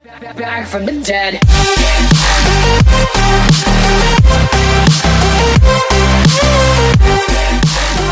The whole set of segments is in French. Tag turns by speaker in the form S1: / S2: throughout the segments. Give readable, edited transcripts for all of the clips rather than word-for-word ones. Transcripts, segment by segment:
S1: Back from the dead.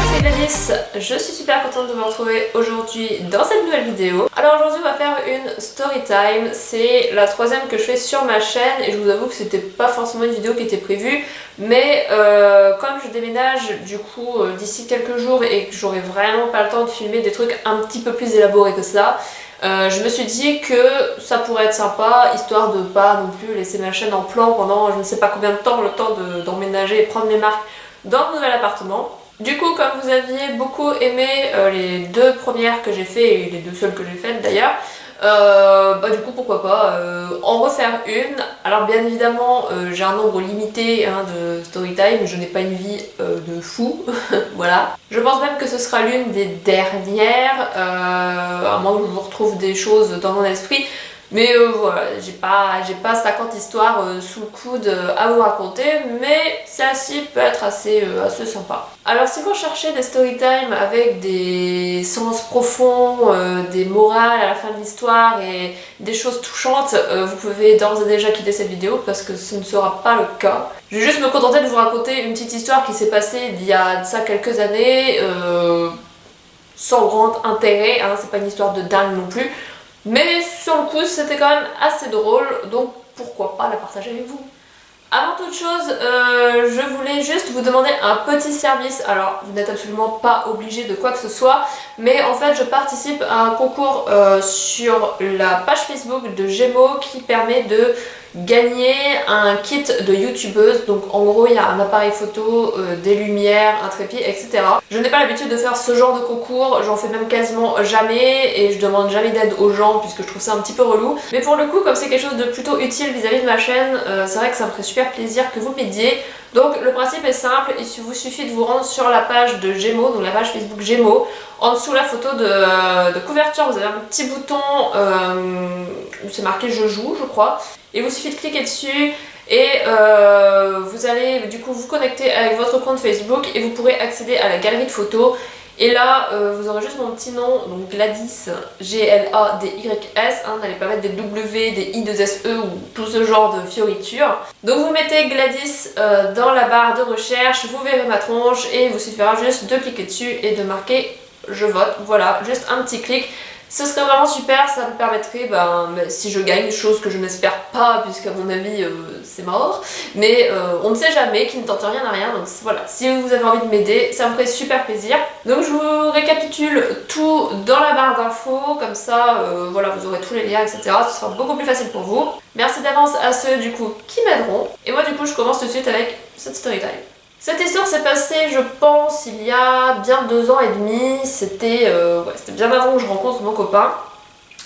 S2: C'est Gladys, je suis super contente de vous retrouver aujourd'hui dans cette nouvelle vidéo. Alors aujourd'hui on va faire une story time, c'est la troisième que je fais sur ma chaîne et je vous avoue que c'était pas forcément une vidéo qui était prévue, mais comme je déménage du coup d'ici quelques jours et que j'aurai vraiment pas le temps de filmer des trucs un petit peu plus élaborés que cela, je me suis dit que ça pourrait être sympa, histoire de pas non plus laisser ma chaîne en plan pendant je ne sais pas combien de temps, le temps d'emménager et prendre mes marques dans le nouvel appartement. Du coup, comme vous aviez beaucoup aimé les deux premières que j'ai fait et les deux seules que j'ai faites d'ailleurs, du coup pourquoi pas en refaire une. Alors bien évidemment j'ai un nombre limité de story time, je n'ai pas une vie de fou, voilà. Je pense même que ce sera l'une des dernières, à moins que je vous retrouve des choses dans mon esprit. Mais voilà, j'ai pas 50 histoires sous le coude à vous raconter, mais celle-ci peut être assez sympa. Alors si vous cherchez des storytime avec des sens profonds, des morales à la fin de l'histoire et des choses touchantes, vous pouvez d'ores et déjà quitter cette vidéo parce que ce ne sera pas le cas. Je vais juste me contenter de vous raconter une petite histoire qui s'est passée il y a de ça quelques années, sans grand intérêt, c'est pas une histoire de dingue non plus. Mais sur le coup c'était quand même assez drôle, donc pourquoi pas la partager avec vous. Avant toute chose, je voulais juste vous demander un petit service. Alors vous n'êtes absolument pas obligé de quoi que ce soit, mais en fait je participe à un concours sur la page Facebook de Gémeaux qui permet de gagner un kit de youtubeuse. Donc en gros il y a un appareil photo, des lumières, un trépied, etc. Je n'ai pas l'habitude de faire ce genre de concours, j'en fais même quasiment jamais et je demande jamais d'aide aux gens puisque je trouve ça un petit peu relou. Mais pour le coup, comme c'est quelque chose de plutôt utile vis-à-vis de ma chaîne, c'est vrai que ça me ferait super plaisir que vous m'aidiez. Donc le principe est simple, il vous suffit de vous rendre sur la page de Gémeaux, donc la page Facebook Gémeaux. En dessous la photo de couverture, vous avez un petit bouton où c'est marqué je joue, je crois. Il vous suffit de cliquer dessus et vous allez du coup vous connecter avec votre compte Facebook et vous pourrez accéder à la galerie de photos. Et là, vous aurez juste mon petit nom, donc Gladys, G-L-A-D-Y-S, n'allez pas mettre des W, des I-2-S-E ou tout ce genre de fioritures. Donc vous mettez Gladys dans la barre de recherche, vous verrez ma tronche et il vous suffira juste de cliquer dessus et de marquer je vote. Voilà, juste un petit clic. Ce serait vraiment super, ça me permettrait, si je gagne, chose que je n'espère pas puisqu'à mon avis c'est mort, mais on ne sait jamais, qui ne tente rien à rien, donc voilà, si vous avez envie de m'aider, ça me ferait super plaisir. Donc je vous récapitule tout dans la barre d'infos, comme ça, voilà, vous aurez tous les liens, etc. Ce sera beaucoup plus facile pour vous. Merci d'avance à ceux du coup qui m'aideront, et moi du coup je commence tout de suite avec cette story time. Cette histoire s'est passée, je pense, il y a bien 2 ans et demi, c'était bien avant que je rencontre mon copain.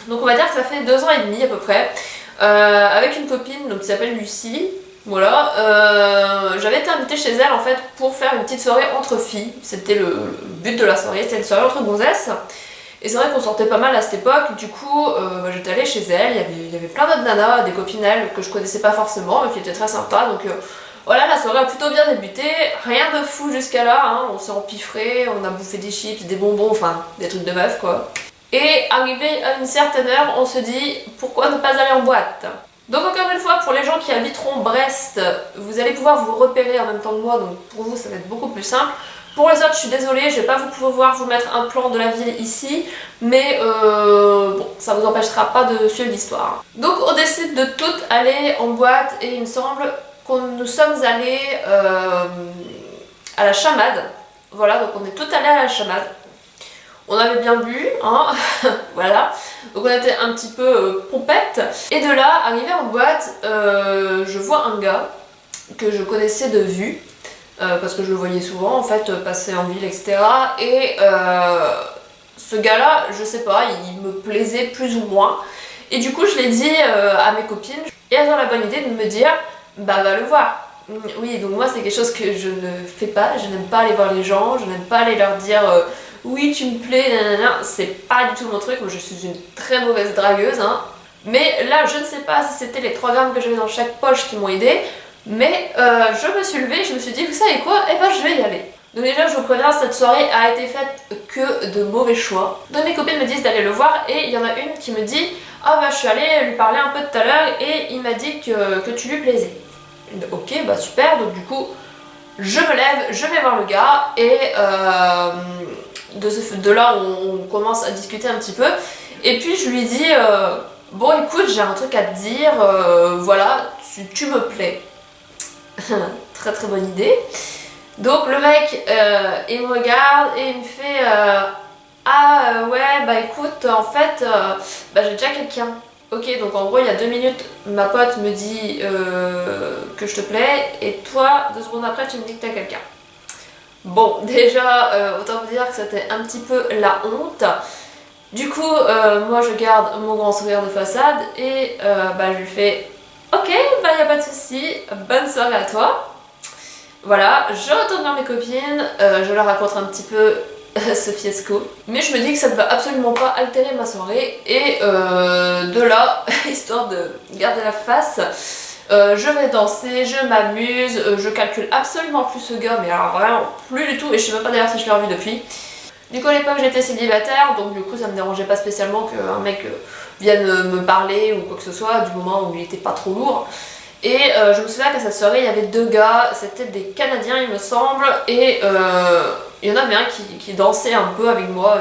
S2: Donc on va dire que ça fait 2 ans et demi à peu près, avec une copine donc, qui s'appelle Lucie. Voilà, j'avais été invitée chez elle en fait pour faire une petite soirée entre filles, c'était le but de la soirée, c'était une soirée entre gonzesses. Et c'est vrai qu'on sortait pas mal à cette époque, du coup j'étais allée chez elle, il y avait plein d'autres nanas, des copines elles que je connaissais pas forcément mais qui étaient très sympas, donc voilà, la soirée a plutôt bien débuté, rien de fou jusqu'à là, on s'est empiffré, on a bouffé des chips, des bonbons, enfin des trucs de meuf quoi. Et arrivé à une certaine heure, on se dit pourquoi ne pas aller en boîte. Donc encore une fois, pour les gens qui habiteront Brest, vous allez pouvoir vous repérer en même temps que moi, donc pour vous ça va être beaucoup plus simple. Pour les autres, je suis désolée, je vais pas pouvoir vous mettre un plan de la ville ici, mais bon, ça vous empêchera pas de suivre l'histoire. Donc on décide de toutes aller en boîte et il me semble nous sommes allés à la Chamade. Voilà, donc on est toutes allées à la Chamade. On avait bien bu, voilà. Donc on était un petit peu pompette. Et de là, arrivé en boîte, je vois un gars que je connaissais de vue, parce que je le voyais souvent en fait, passer en ville, etc. Et ce gars-là, je sais pas, il me plaisait plus ou moins. Et du coup, je l'ai dit à mes copines, et elles ont la bonne idée de me dire va le voir. Oui, donc moi c'est quelque chose que je ne fais pas, je n'aime pas aller voir les gens, je n'aime pas aller leur dire oui tu me plais, nanana. C'est pas du tout mon truc, moi je suis une très mauvaise dragueuse, mais là je ne sais pas si c'était les 3 grammes que j'avais dans chaque poche qui m'ont aidé, mais je me suis levée, je me suis dit vous savez quoi, je vais y aller. Donc déjà je vous préviens, cette soirée a été faite que de mauvais choix. Donc mes copines me disent d'aller le voir et il y en a une qui me dit Ah bah je suis allée lui parler un peu tout à l'heure et il m'a dit que tu lui plaisais. Ok, bah super, donc du coup je me lève, je vais voir le gars et de là on commence à discuter un petit peu et puis je lui dis bon écoute j'ai un truc à te dire, voilà, tu me plais. Très très bonne idée. Donc le mec il me regarde et il me fait ouais bah écoute en fait bah, j'ai déjà quelqu'un. Ok, donc en gros il y a 2 minutes ma pote me dit que je te plais et toi 2 secondes après tu me dis que t'as quelqu'un. Bon déjà autant vous dire que c'était un petit peu la honte. Du coup moi je garde mon grand sourire de façade et bah je lui fais ok bah y a pas de souci, bonne soirée à toi. Voilà, je retourne vers mes copines, je leur raconte un petit peu ce fiasco. Mais je me dis que ça ne va absolument pas altérer ma soirée et de là, histoire de garder la face, je vais danser, je m'amuse, je calcule absolument plus ce gars, mais alors vraiment plus du tout et je sais même pas d'ailleurs si je l'ai revu depuis. Du coup à l'époque j'étais célibataire, donc du coup ça me dérangeait pas spécialement qu'un mec vienne me parler ou quoi que ce soit du moment où il était pas trop lourd. Et je me souviens qu'à cette soirée, il y avait 2 gars, c'était des Canadiens il me semble, et il y en avait un qui dansait un peu avec moi.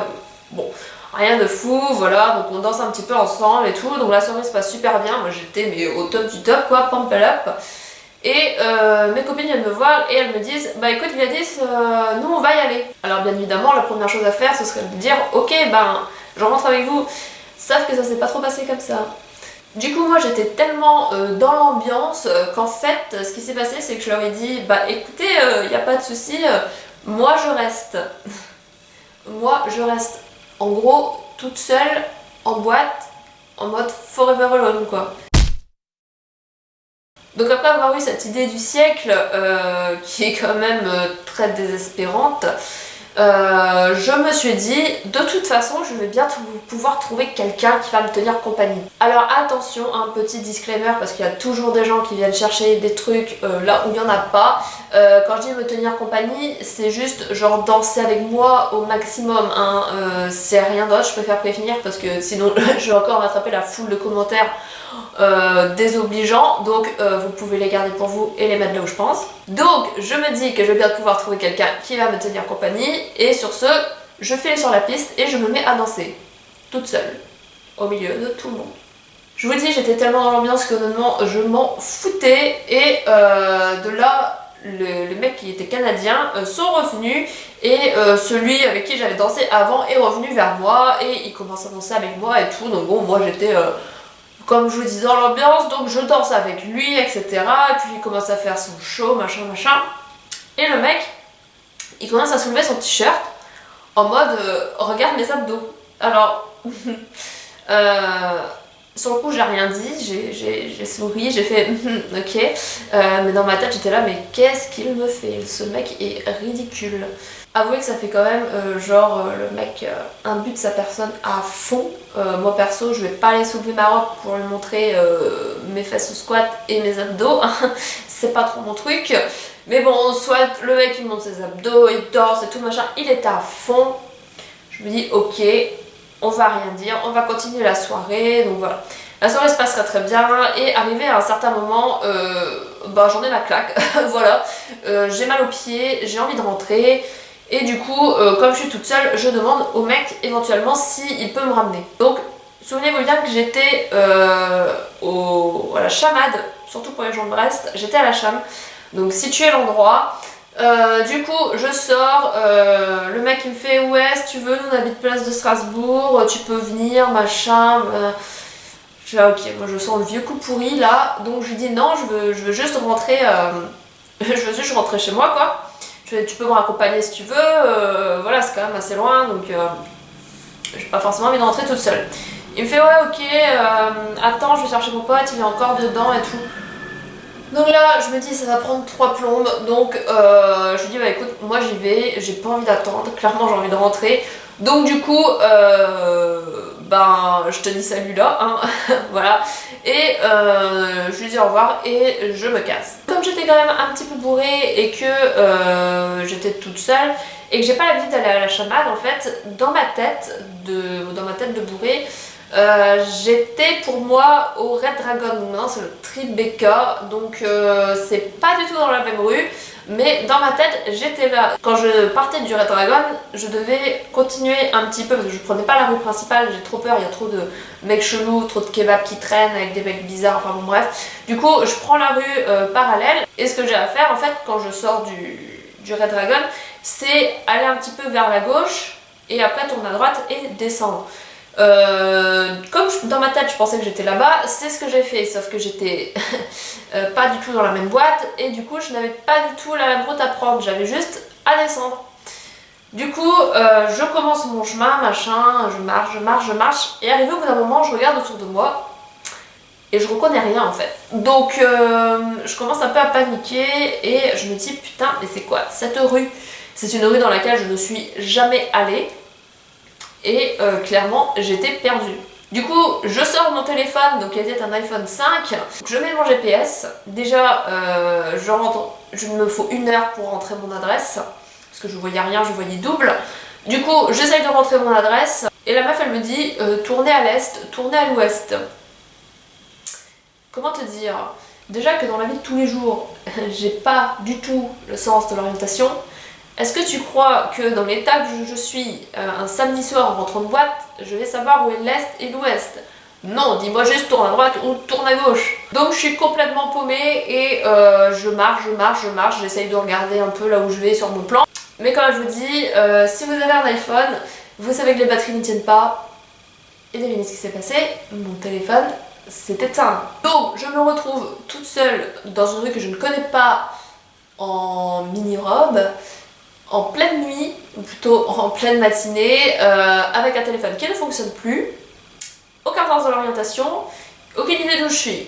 S2: Bon, rien de fou, voilà, donc on danse un petit peu ensemble et tout, donc la soirée se passe super bien, moi j'étais mais au top du top quoi, pump it up. Et mes copines viennent me voir et elles me disent bah écoute Gladys, nous on va y aller. Alors bien évidemment la première chose à faire ce serait de dire ok ben je rentre avec vous, sauf que ça s'est pas trop passé comme ça. Du coup moi j'étais tellement dans l'ambiance qu'en fait ce qui s'est passé c'est que je leur ai dit bah écoutez y a pas de souci, moi je reste. Moi je reste en gros toute seule en boîte en mode forever alone quoi. Donc après avoir eu cette idée du siècle qui est quand même très désespérante, je me suis dit de toute façon je vais bien pouvoir trouver quelqu'un qui va me tenir compagnie. Alors attention, un petit disclaimer parce qu'il y a toujours des gens qui viennent chercher des trucs là où il n'y en a pas. Quand je dis me tenir compagnie, c'est juste genre danser avec moi au maximum, hein. C'est rien d'autre, je préfère prévenir parce que sinon je vais encore rattraper la foule de commentaires désobligeants, donc vous pouvez les garder pour vous et les mettre là où je pense. Donc je me dis que je vais bien pouvoir trouver quelqu'un qui va me tenir compagnie et sur ce je file sur la piste et je me mets à danser toute seule au milieu de tout le monde. Je vous dis j'étais tellement dans l'ambiance que honnêtement je m'en foutais et de là les mecs qui étaient canadiens sont revenus et celui avec qui j'avais dansé avant est revenu vers moi et il commence à danser avec moi et tout, donc bon moi j'étais comme je vous dis dans l'ambiance, donc je danse avec lui, etc. Et puis il commence à faire son show, machin, machin. Et le mec, il commence à soulever son t-shirt en mode regarde mes abdos. Alors, sur le coup, j'ai rien dit, j'ai souri, j'ai fait ok. Mais dans ma tête, j'étais là, mais qu'est-ce qu'il me fait? Ce mec est ridicule. Avouez que ça fait quand même le mec imbue de sa personne à fond. Moi perso je vais pas aller soulever ma robe pour lui montrer mes fesses au squat et mes abdos, c'est pas trop mon truc. Mais bon soit le mec il monte ses abdos, il danse et tout machin, il est à fond. Je me dis ok, on va rien dire, on va continuer la soirée, donc voilà. La soirée se passera très bien et arrivé à un certain moment, j'en ai la claque, voilà. J'ai mal aux pieds, j'ai envie de rentrer. Et du coup, comme je suis toute seule, je demande au mec éventuellement s'il peut me ramener. Donc, souvenez-vous bien que j'étais à la Chamade, surtout pour les gens de Brest, j'étais à la Cham, donc situé l'endroit. Du coup, je sors, le mec il me fait ouais, si tu veux, nous on habite place de Strasbourg, tu peux venir, machin. Je dis ok, moi je sens le vieux coup pourri là, donc je lui dis non, je veux juste rentrer, je veux juste rentrer chez moi quoi. Tu peux me raccompagner si tu veux, voilà c'est quand même assez loin donc j'ai pas forcément envie de rentrer toute seule. Il me fait ouais ok, attends je vais chercher mon pote, il est encore dedans et tout. Donc là je me dis ça va prendre 3 plombes donc je lui dis bah écoute moi j'y vais, j'ai pas envie d'attendre, clairement j'ai envie de rentrer. Donc du coup je te dis salut là, hein, voilà. Et je lui dis au revoir et je me casse. Comme j'étais quand même un petit peu bourrée et que j'étais toute seule et que j'ai pas l'habitude d'aller à la chamade en fait, dans ma tête de bourrée, J'étais pour moi au Red Dragon, donc maintenant c'est le Tribeca, donc c'est pas du tout dans la même rue, mais dans ma tête j'étais là. Quand je partais du Red Dragon, je devais continuer un petit peu parce que je prenais pas la rue principale, j'ai trop peur, il y a trop de mecs chelous, trop de kebabs qui traînent avec des mecs bizarres, enfin bon bref. Du coup je prends la rue parallèle et ce que j'ai à faire en fait quand je sors du Red Dragon, c'est aller un petit peu vers la gauche et après tourner à droite et descendre. Comme dans ma tête je pensais que j'étais là-bas, c'est ce que j'ai fait, sauf que j'étais pas du tout dans la même boîte et du coup je n'avais pas du tout la même route à prendre, j'avais juste à descendre. Du coup je commence mon chemin, machin, je marche et arrivé au bout d'un moment je regarde autour de moi et je reconnais rien en fait. Donc je commence un peu à paniquer et je me dis putain mais c'est quoi cette rue? C'est une rue dans laquelle je ne suis jamais allée. Et clairement j'étais perdue. Du coup je sors mon téléphone, donc il était un iPhone 5, je mets mon GPS, déjà je rentre, il me faut 1 heure pour rentrer mon adresse, parce que je voyais rien, je voyais double. Du coup j'essaye de rentrer mon adresse, et la meuf elle me dit tournez à l'est, tournez à l'ouest. Comment te dire? Déjà que dans la vie de tous les jours, j'ai pas du tout le sens de l'orientation. Est-ce que tu crois que dans l'état que je suis un samedi soir en rentrant de boîte, je vais savoir où est l'est et l'ouest? Non, dis-moi juste tourne à droite ou tourne à gauche. Donc je suis complètement paumée et je marche, j'essaye de regarder un peu là où je vais sur mon plan. Mais comme je vous dis, si vous avez un iPhone, vous savez que les batteries n'y tiennent pas. Et devinez ce qui s'est passé, mon téléphone s'est éteint. Donc je me retrouve toute seule dans une rue que je ne connais pas en mini-robe, en pleine nuit, ou plutôt en pleine matinée, avec un téléphone qui ne fonctionne plus, aucun sens de l'orientation, aucune idée d'où je suis.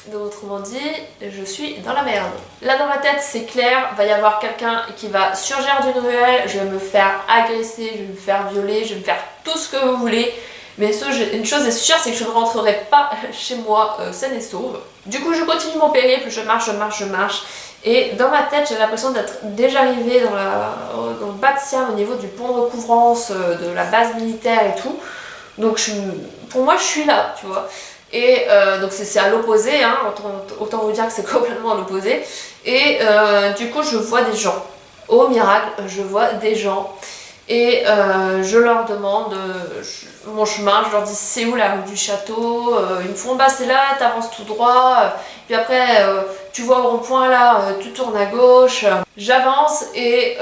S2: Donc autrement dit, je suis dans la merde. Là dans ma tête c'est clair, va y avoir quelqu'un qui va surgir d'une ruelle, je vais me faire agresser, je vais me faire violer, je vais me faire tout ce que vous voulez. Mais une chose est sûre, c'est que je ne rentrerai pas chez moi saine et sauve. Du coup je continue mon périple, je marche. Et dans ma tête, j'ai l'impression d'être déjà arrivée dans le bas de Siam au niveau du pont de recouvrance de la base militaire et tout. Donc pour moi, je suis là, tu vois. Et donc c'est à l'opposé, hein, autant vous dire que c'est complètement à l'opposé. Et du coup, je vois des gens. Au miracle, je vois des gens. Et je leur demande mon chemin, je leur dis c'est où la rue du château, ils me font bah c'est là, t'avances tout droit, puis après tu vois au rond-point là, tu tournes à gauche. J'avance et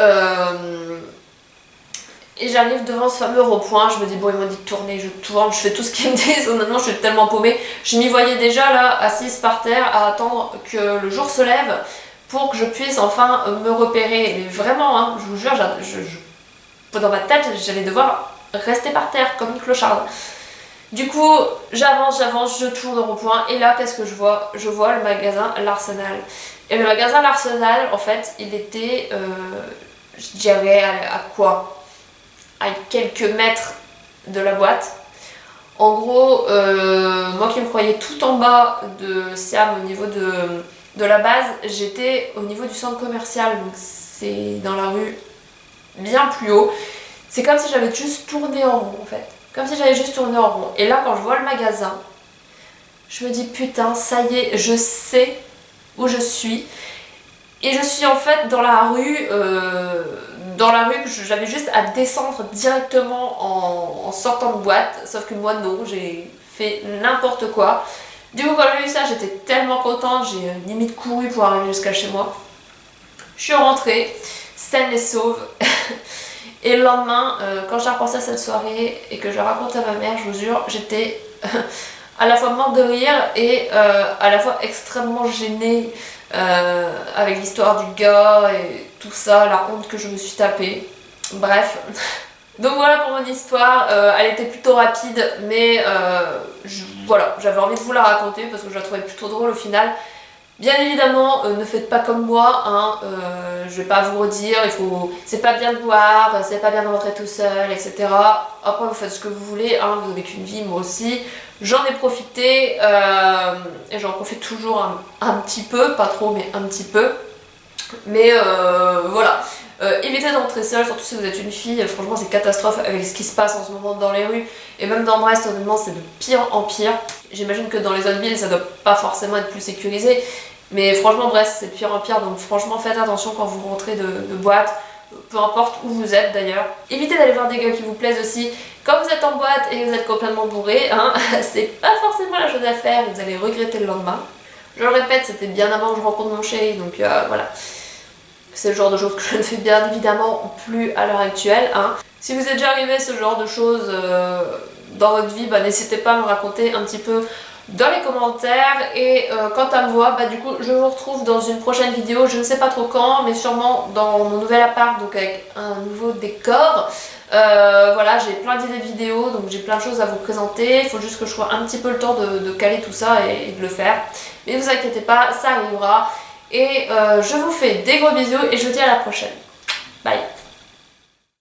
S2: j'arrive devant ce fameux rond-point, je me dis bon ils m'ont dit de tourner, je tourne, je fais tout ce qu'ils me disent, honnêtement je suis tellement paumée. Je m'y voyais déjà là, assise par terre à attendre que le jour se lève pour que je puisse enfin me repérer. Mais vraiment, hein, je vous jure, dans ma tête, j'allais devoir rester par terre comme une clocharde. Du coup, j'avance, je tourne au rond-point et là, qu'est-ce que je vois? Je vois le magasin L'Arsenal. Et le magasin L'Arsenal, en fait, il était, je dirais, à quoi? À quelques mètres de la boîte. En gros, moi qui me croyais tout en bas de Siam au niveau de la base, j'étais au niveau du centre commercial, donc c'est dans la rue bien plus haut. C'est comme si j'avais juste tourné en rond en fait. Comme si j'avais juste tourné en rond. Et là quand je vois le magasin, je me dis putain ça y est, je sais où je suis. Et je suis en fait dans la rue que j'avais juste à descendre directement en sortant de boîte. Sauf que moi non, j'ai fait n'importe quoi. Du coup quand j'ai vu ça j'étais tellement contente, j'ai limite couru pour arriver jusqu'à chez moi. Je suis rentrée, saine et sauve. Et le lendemain, quand j'ai repensé à cette soirée et que je raconte à ma mère, je vous jure, j'étais à la fois morte de rire et à la fois extrêmement gênée avec l'histoire du gars et tout ça, la honte que je me suis tapée. Bref. Donc voilà pour mon histoire, elle était plutôt rapide, mais voilà, j'avais envie de vous la raconter parce que je la trouvais plutôt drôle au final. Bien évidemment, ne faites pas comme moi, hein, je vais pas vous redire, c'est pas bien de boire, c'est pas bien de rentrer tout seul, etc. Après vous faites ce que vous voulez, hein, vous avez qu'une vie, moi aussi. J'en ai profité, et j'en profite toujours un petit peu, pas trop mais un petit peu. Mais voilà, Évitez d'entrer seule, surtout si vous êtes une fille. Franchement, c'est catastrophe avec ce qui se passe en ce moment dans les rues. Et même dans Brest, honnêtement, c'est de pire en pire. J'imagine que dans les autres villes, ça doit pas forcément être plus sécurisé. Mais franchement, Brest, c'est de pire en pire. Donc franchement, faites attention quand vous rentrez de boîte. Peu importe où vous êtes d'ailleurs. Évitez d'aller voir des gars qui vous plaisent aussi. Quand vous êtes en boîte et que vous êtes complètement bourré, hein, c'est pas forcément la chose à faire. Vous allez regretter le lendemain. Je le répète, c'était bien avant que je rencontre mon chéri. Donc voilà. C'est le genre de choses que je ne fais bien évidemment plus à l'heure actuelle. Hein. Si vous êtes déjà arrivé à ce genre de choses dans votre vie, n'hésitez pas à me raconter un petit peu dans les commentaires. Et quant à moi, du coup je vous retrouve dans une prochaine vidéo, je ne sais pas trop quand, mais sûrement dans mon nouvel appart, donc avec un nouveau décor. Voilà, j'ai plein d'idées de vidéos, donc j'ai plein de choses à vous présenter. Il faut juste que je sois un petit peu le temps de caler tout ça et de le faire. Mais ne vous inquiétez pas, ça arrivera. Et je vous fais des gros bisous et je vous dis à la prochaine. Bye!